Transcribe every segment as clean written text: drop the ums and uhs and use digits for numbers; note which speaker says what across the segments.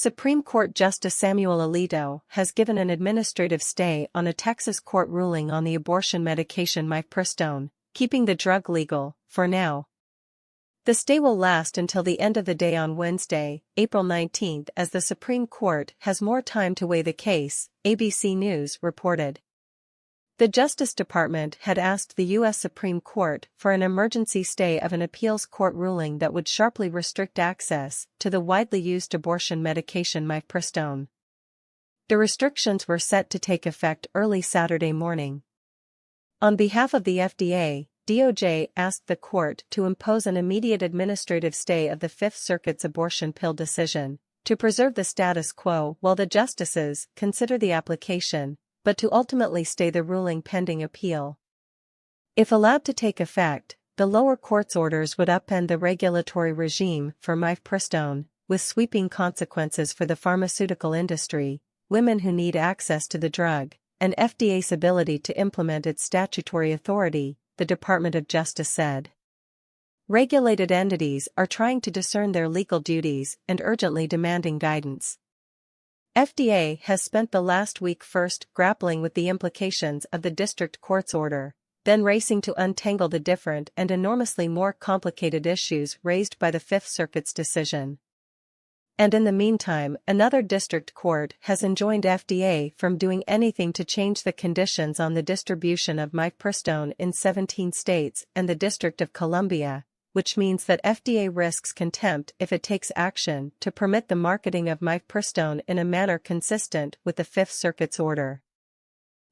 Speaker 1: Supreme Court Justice Samuel Alito has given an administrative stay on a Texas court ruling on the abortion medication mifepristone, keeping the drug legal, for now. The stay will last until the end of the day on Wednesday, April 19, as the Supreme Court has more time to weigh the case, ABC News reported. The Justice Department had asked the U.S. Supreme Court for an emergency stay of an appeals court ruling that would sharply restrict access to the widely used abortion medication mifepristone. The restrictions were set to take effect early Saturday morning. On behalf of the FDA, DOJ asked the court to impose an immediate administrative stay of the Fifth Circuit's abortion pill decision, to preserve the status quo while the justices consider the application, but to ultimately stay the ruling pending appeal. If allowed to take effect, the lower court's orders would upend the regulatory regime for mifepristone, with sweeping consequences for the pharmaceutical industry, women who need access to the drug, and FDA's ability to implement its statutory authority, the Department of Justice said. Regulated entities are trying to discern their legal duties and urgently demanding guidance. FDA has spent the last week first grappling with the implications of the district court's order, then racing to untangle the different and enormously more complicated issues raised by the Fifth Circuit's decision. And in the meantime, another district court has enjoined FDA from doing anything to change the conditions on the distribution of mifepristone in 17 states and the District of Columbia, which means that FDA risks contempt if it takes action to permit the marketing of mifepristone in a manner consistent with the Fifth Circuit's order.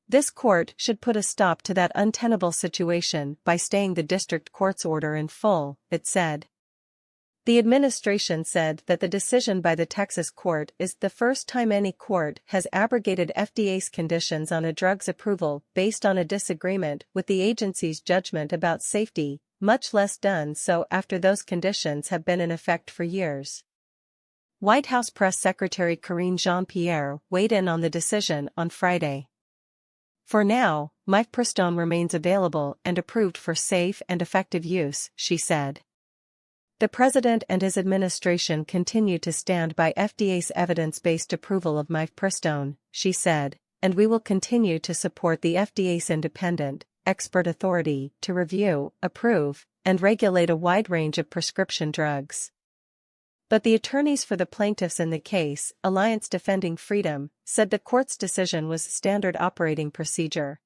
Speaker 1: This court should put a stop to that untenable situation by staying the district court's order in full, it said. The administration said that the decision by the Texas court is the first time any court has abrogated FDA's conditions on a drug's approval based on a disagreement with the agency's judgment about safety, much less done so after those conditions have been in effect for years. White House Press Secretary Karine Jean-Pierre weighed in on the decision on Friday. For now, mifepristone remains available and approved for safe and effective use, she said. The president and his administration continue to stand by FDA's evidence-based approval of mifepristone, she said, and we will continue to support the FDA's independent, expert authority to review, approve, and regulate a wide range of prescription drugs. But the attorneys for the plaintiffs in the case, Alliance Defending Freedom, said the court's decision was standard operating procedure.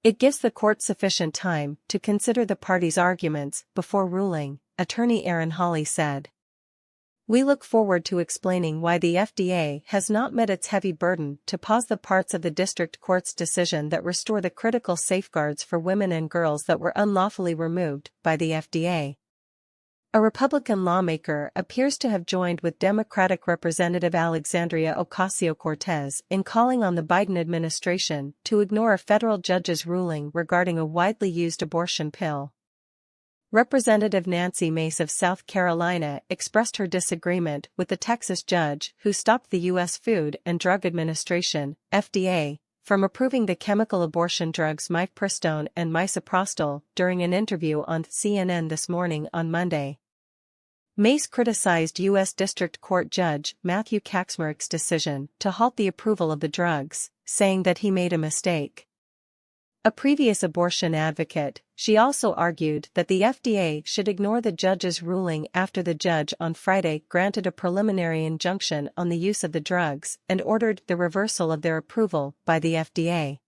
Speaker 1: It gives the court sufficient time to consider the parties' arguments before ruling, Attorney Aaron Hawley said. We look forward to explaining why the FDA has not met its heavy burden to pause the parts of the district court's decision that restore the critical safeguards for women and girls that were unlawfully removed by the FDA. A Republican lawmaker appears to have joined with Democratic Representative Alexandria Ocasio-Cortez in calling on the Biden administration to ignore a federal judge's ruling regarding a widely used abortion pill. Representative Nancy Mace of South Carolina expressed her disagreement with the Texas judge who stopped the U.S. Food and Drug Administration, FDA, from approving the chemical abortion drugs mifepristone and misoprostol during an interview on CNN This Morning on Monday. Mace criticized U.S. District Court Judge Matthew Kacsmaryk's decision to halt the approval of the drugs, saying that he made a mistake. A previous abortion advocate, she also argued that the FDA should ignore the judge's ruling after the judge on Friday granted a preliminary injunction on the use of the drugs and ordered the reversal of their approval by the FDA.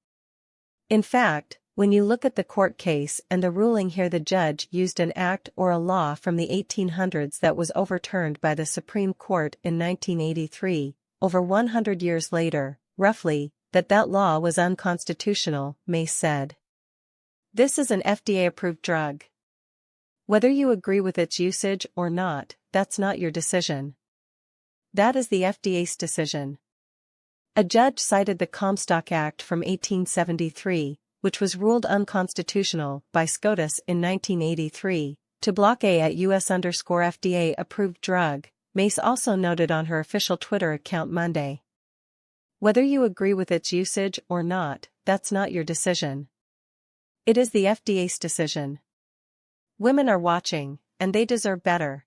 Speaker 1: In fact, when you look at the court case and the ruling here, the judge used an act or a law from the 1800s that was overturned by the Supreme Court in 1983, over 100 years later, roughly, that law was unconstitutional, Mace said. This is an FDA-approved drug. Whether you agree with its usage or not, that's not your decision. That is the FDA's decision. A judge cited the Comstock Act from 1873, which was ruled unconstitutional by SCOTUS in 1983, to block a US_FDA-approved drug, Mace also noted on her official Twitter account Monday. Whether you agree with its usage or not, that's not your decision. It is the FDA's decision. Women are watching, and they deserve better.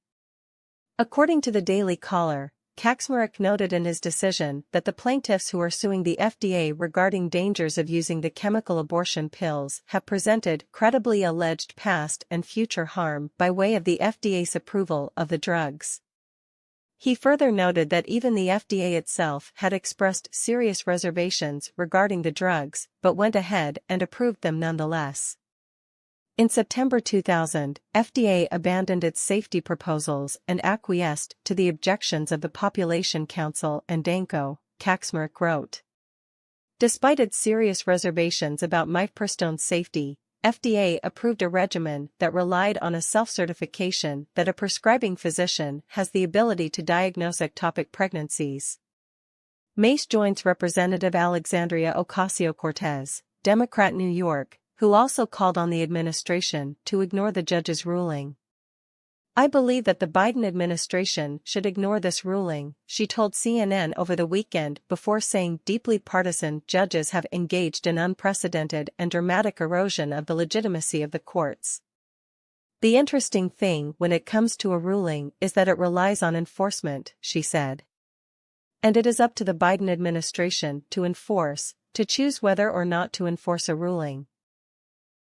Speaker 1: According to the Daily Caller, Kaczmarek noted in his decision that the plaintiffs who are suing the FDA regarding dangers of using the chemical abortion pills have presented credibly alleged past and future harm by way of the FDA's approval of the drugs. He further noted that even the FDA itself had expressed serious reservations regarding the drugs, but went ahead and approved them nonetheless. In September 2000, FDA abandoned its safety proposals and acquiesced to the objections of the Population Council and Danko, Kaczmarek wrote. Despite its serious reservations about mifepristone's safety, FDA approved a regimen that relied on a self-certification that a prescribing physician has the ability to diagnose ectopic pregnancies. Mace joins Representative Alexandria Ocasio-Cortez, Democrat, New York, who also called on the administration to ignore the judge's ruling. "I believe that the Biden administration should ignore this ruling," she told CNN over the weekend before saying deeply partisan judges have engaged in unprecedented and dramatic erosion of the legitimacy of the courts. "The interesting thing when it comes to a ruling is that it relies on enforcement," she said. "And it is up to the Biden administration to choose whether or not to enforce a ruling."